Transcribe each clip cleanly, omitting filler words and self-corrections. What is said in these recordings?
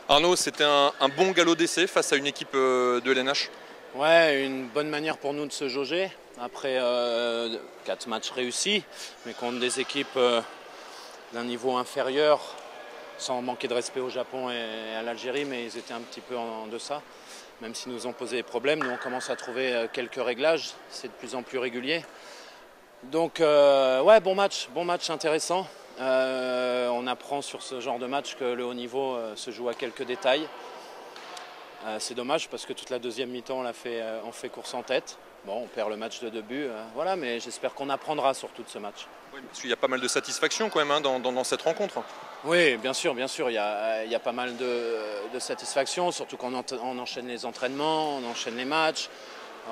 Arnaud, c'était un bon galop d'essai face à une équipe de LNH. Ouais, une bonne manière pour nous de se jauger après 4 matchs réussis, mais contre des équipes d'un niveau inférieur, sans manquer de respect au Japon et à l'Algérie, mais ils étaient un petit peu en deçà, même s'ils nous ont posé des problèmes. Nous, on commence à trouver quelques réglages, c'est de plus en plus régulier. Donc, ouais, bon match intéressant. On apprend sur ce genre de match que le haut niveau se joue à quelques détails. C'est dommage parce que toute la deuxième mi-temps on fait course en tête. Bon, on perd le match de 2 buts, voilà, mais j'espère qu'on apprendra surtout de ce match. Oui, parce qu'il y a pas mal de satisfaction quand même hein, dans cette rencontre. Oui, bien sûr, il y a pas mal de satisfaction, surtout qu'on enchaîne les entraînements, on enchaîne les matchs.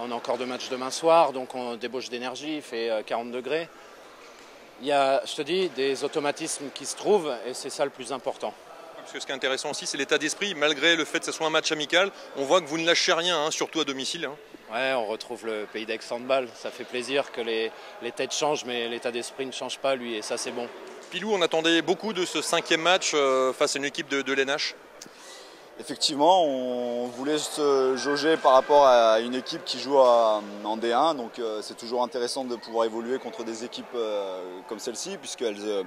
On a encore 2 matchs demain soir, donc on débauche d'énergie, il fait 40 degrés. Il y a, je te dis, des automatismes qui se trouvent et c'est ça le plus important. Parce que ce qui est intéressant aussi, c'est l'état d'esprit. Malgré le fait que ce soit un match amical, on voit que vous ne lâchez rien, hein, surtout à domicile. Hein. Ouais, on retrouve le pays d'Aix-Handball. Ça fait plaisir que les têtes changent, mais l'état d'esprit ne change pas, lui, et ça, c'est bon. Pilou, on attendait beaucoup de ce 5e match face à une équipe de LNH. Effectivement, on voulait se jauger par rapport à une équipe qui joue en D1, donc c'est toujours intéressant de pouvoir évoluer contre des équipes comme celle-ci, puisqu'elles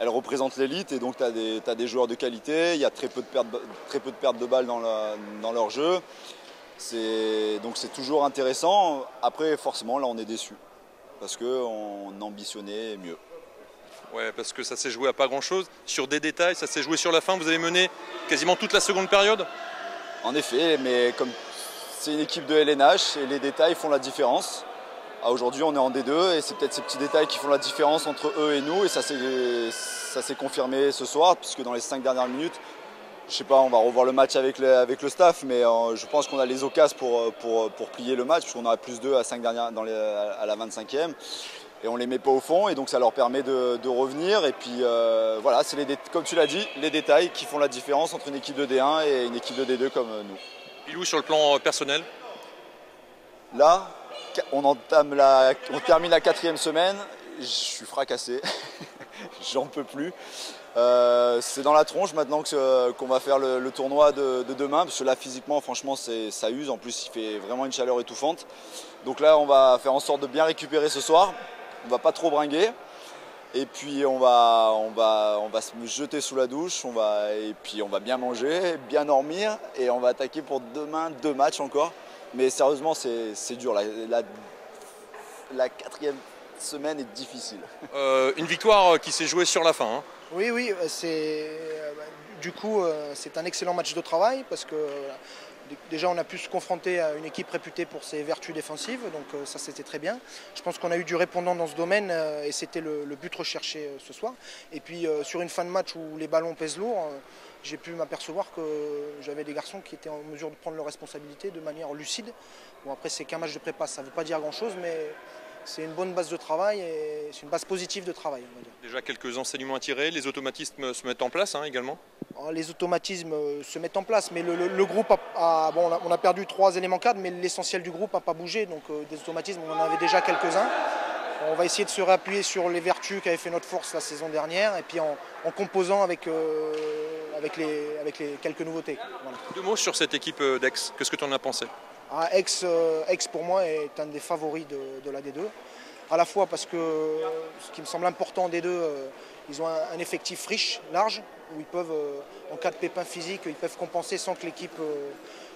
représentent l'élite et donc tu as des joueurs de qualité, il y a très peu de pertes de balles dans leur jeu, donc c'est toujours intéressant. Après forcément là on est déçu, parce qu'on ambitionnait mieux. Ouais, parce que ça s'est joué à pas grand-chose. Sur des détails, ça s'est joué sur la fin. Vous avez mené quasiment toute la seconde période. En effet, mais comme c'est une équipe de LNH et les détails font la différence. Aujourd'hui, on est en D2 et c'est peut-être ces petits détails qui font la différence entre eux et nous. Et ça s'est confirmé ce soir, puisque dans les 5 dernières minutes, je sais pas, on va revoir le match avec le staff, mais je pense qu'on a les occasions pour plier le match, puisqu'on a plus 2 à 5 dernières à la 25e. Et on ne les met pas au fond, et donc ça leur permet de revenir. Et puis voilà, c'est comme tu l'as dit, les détails qui font la différence entre une équipe de D1 et une équipe de D2 comme nous. Pilou, sur le plan personnel? Là, on termine la 4e semaine, je suis fracassé, j'en peux plus. C'est dans la tronche maintenant qu'on va faire le tournoi de demain, parce que là physiquement franchement ça use, en plus il fait vraiment une chaleur étouffante. Donc là on va faire en sorte de bien récupérer ce soir. On va pas trop bringuer et puis on va se jeter sous la douche, et puis on va bien manger, bien dormir et on va attaquer pour demain 2 matchs encore. Mais sérieusement c'est dur, la 4e semaine est difficile. Une victoire qui s'est jouée sur la fin. Hein. Oui, du coup c'est un excellent match de travail parce que déjà on a pu se confronter à une équipe réputée pour ses vertus défensives, donc ça c'était très bien. Je pense qu'on a eu du répondant dans ce domaine et c'était le but recherché ce soir. Et puis sur une fin de match où les ballons pèsent lourd, j'ai pu m'apercevoir que j'avais des garçons qui étaient en mesure de prendre leurs responsabilités de manière lucide. Bon après c'est qu'un match de prépa, ça ne veut pas dire grand chose, mais c'est une bonne base de travail et c'est une base positive de travail, on va dire. Déjà quelques enseignements à tirer, les automatismes se mettent en place hein, également. Les automatismes se mettent en place, mais le groupe on a perdu 3 éléments cadres, mais l'essentiel du groupe n'a pas bougé, donc des automatismes on en avait déjà quelques-uns. On va essayer de se réappuyer sur les vertus qu'avait fait notre force la saison dernière, et puis en composant avec les quelques nouveautés. Voilà. 2 mots sur cette équipe d'Aix, qu'est-ce que tu en as pensé? Aix pour moi est un des favoris de la D2, à la fois parce que ce qui me semble important en D2, ils ont un effectif riche, large, où ils peuvent, en cas de pépin physique, ils peuvent compenser sans que l'équipe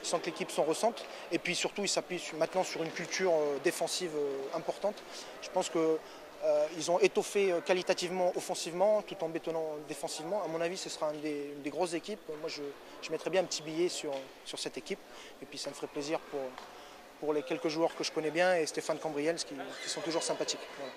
s'en ressente. Et puis surtout, ils s'appuient maintenant sur une culture défensive importante. Je pense qu'ils ont étoffé qualitativement, offensivement, tout en bétonnant défensivement. À mon avis, ce sera une des grosses équipes. Moi, je mettrais bien un petit billet sur cette équipe. Et puis ça me ferait plaisir pour les quelques joueurs que je connais bien et Stéphane Cambriels qui sont toujours sympathiques. Voilà.